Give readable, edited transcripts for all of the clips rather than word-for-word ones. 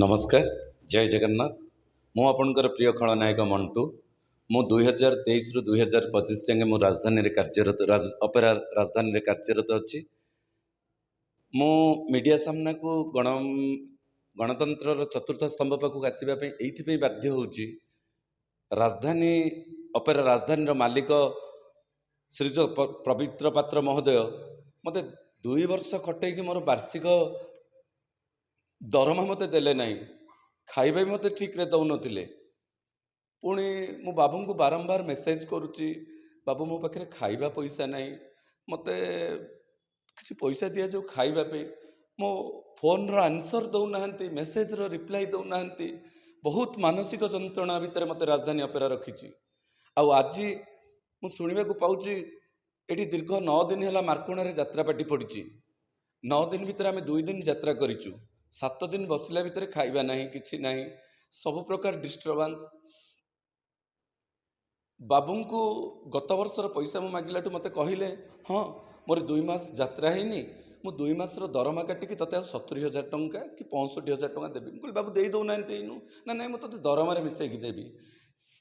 नमस्कार जय जगन्नाथ मु आपणकर प्रिय खलनायक मंटू मु 2023 रु 2025 जाए मु राजधानी रे कार्यरत अपेरा राजधानी रे कार्यरत अच्छी मु मीडिया सामना को गणतंत्र चतुर्थ स्तंभ पाखक आसवाई ये बाध्य होची राजधानी अपेरा राजधानी मालिक श्रीज पवित्र पात्र महोदय मते 2 वर्ष खटे मोर वार्षिक दरमा मते देले नहीं खाइबा भी मते ठीक रे दौन पुणी मो बाबू को बारंबार मेसेज करुच्ची बाबू मो पाखे खाइबा पैसा नहीं मते किसी पैसा दि जाऊ खाइबा मो फोन रो आंसर दौना मेसेज रो रिप्लाई दौना बहुत मानसिक जंत्रणा भितर मते राजधानी अपेरा रखी आज मु शुणा पाऊँ ये दीर्घ 9 दिन है मार्कोणा यात्रापाटी पड़ी 9 दिन भितर आम 2 दिन यात्रा करूँ 7 दिन बसला भितर खाइबा नहीं किछि नहीं सब प्रकार डिस्टर्बांस बाबू को गत वर्षर पैसा मु मागिला मते कहले हाँ मोर 2 मास यात्रा हैनी मु 2 मासर दरमा काटिकी तते 70,000 टंका कि 65,000 टंका देवी कहली बाबू दे दौना ना ना मुझे दरमार मिसेकी देवी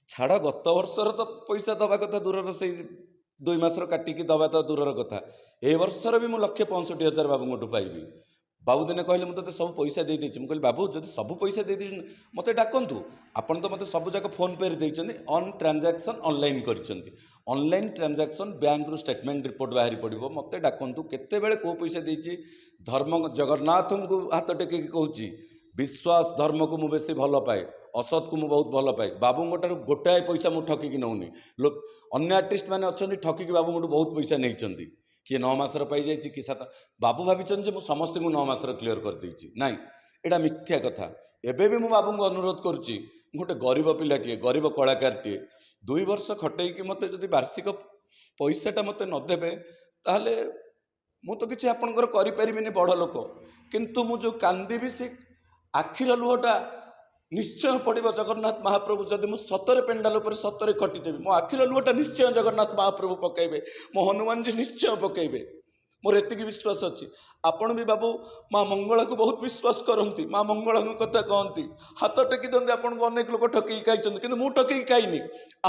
छाड़ गत वर्षर तो पैसा दवा कथा दूर से 2 मासर काटिकी दवा तो दूर कथा ए वर्षर भी मुझे 1,65,000 बाबू पाइबी बाबू दिने कहले मुझे सब पैसा दे देछि कहली बाबू जब सब पैसा दे दी मत डाकतु आपन तो मत सब जाक फोन पे देइछन्ती ऑन ट्रांजैक्शन ऑनलाइन करिसेंती ऑनलाइन ट्रांजैक्शन बैंक रु स्टेटमेंट रिपोर्ट बाहरी पड़ो मत डाकतु केते बेले को पैसा देछि धर्म जगन्नाथ को हाथ टेक कहूँ विश्वास धर्म को मुझे बेसी भल पाए असत को मुझे बहुत भल पाए बाबू गोटाए पैसा मुझे ठकिकी नौनी लोक अन्य आर्टिस्ट मैंने अच्छा ठकिकी बाबू बहुत पैसा नहीं किए 9 मासर पाई जाइए कि 7 बाबू भाई समस्त को 9 मासर क्लीयर कर देछि नाई एटा मिथ्या कथा एबे भी मु बाबू को अनुरोध करुच्ची गोटे गरीब पिलाटे गरीब कलाकारटे 2 वर्ष खटे मत जदि वार्षिक पैसाटा मत नदेबे ताहले मु तो किसी आपणकर करें बड़ लोक किंतु मु जो कांदी से आखिर लुहटा निश्चय पड़ो जगन्नाथ महाप्रभु जदि मुझे सतरे पेंडाल पर सतरे खटिदेवी मो आखिर लुहटा निश्चय जगन्नाथ महाप्रभु पकेबे मो हनुमान जी निश्चय पकेबे मोर एतिक विश्वास अच्छी आपण भी बाबू माँ मंगला को बहुत विश्वास करती माँ मंगला कथा कहती हाथ टेकी दिखते आपन को अनेक लोग ठकिकी खाई कि मुझे ठकिकी खाइनी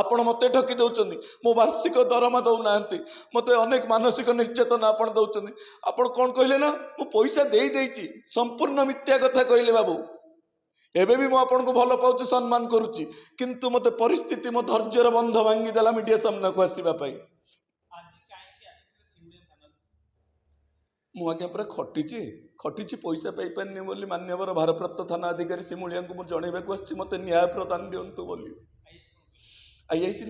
आपण मत ठकी दौरान मो वार्षिक दरमा दौना मत अनेक मानसिक निर्यातना आप दौरान आपड़ कौन कहले ना मु पैसा दे देइछि संपूर्ण मिथ्या कथा कहले बाबू एबे भी मुझे को भल पाऊँ सम्मान करुच्ची किंतु मत परिस्थिति मो धैर्यर बंध भांगीदेला मीडिया सामना को आसवाई मुझे पूरा खटी खटी पैसा पाई पारनी बोली मान्यवर भारप्राप्त थाना अधिकारी सिमुलिया को जनवाक मत न्याय प्रदान दिंतु बोली आईआईसी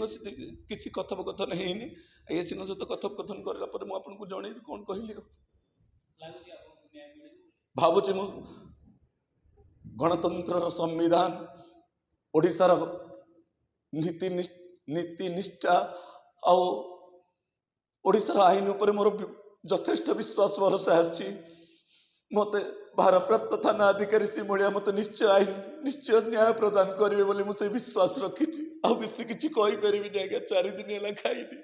किसी कथोपकथन है आईआईसी सहित कथोपकथन करापर मुझे जनइबी कौन कहली भावुची मु गणतंत्र संविधान ओडिशार नीति निष्ठा ओडिशार आईन उपर मोर यथेष्ट विश्वास भरोसा आछि मत भारप्राप्त थाना अधिकारी सिमुलिया मत निश्चय आईन निश्चय न्याय प्रदान करेंगे बोली मुझे विश्वास रखी आ बेसी किसी कहीपरि आज्ञा 4 दिन है खाइबी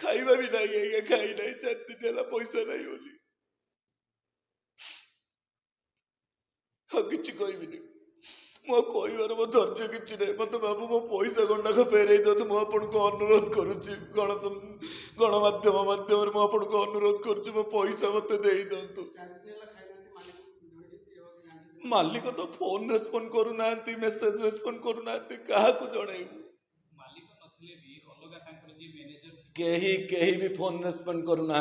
खाइबा भी नहीं आज्ञा खाई ना 4 दिन है पैसा नहीं बोली हाँ कि कहबी मो कहबार मो धैर्य कि नहीं मत बाबू मो पैसा गंडाक फेरई दिखाते मुझे को अनुरोध करुच्ची गणमाध्यम माध्यम मुझे अनुरोध करुच्ची मो पैसा मत दे दिंतु मालिक तो फोन रेस्पॉन्ड करूना मेसेज रेस्पॉन्ड करूना क्या जनइबू कहीं भी फोन रेस्पॉन्ड करूना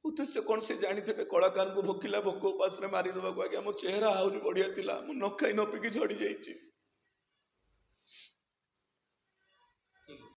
उद्देश्य कौन से जानी कलाकार को भोकिला भोक उपास मारिदेवा आज्ञा मो चेहरा आहरी बढ़िया था मुझे न खाई न पीकी झड़ी जाइए।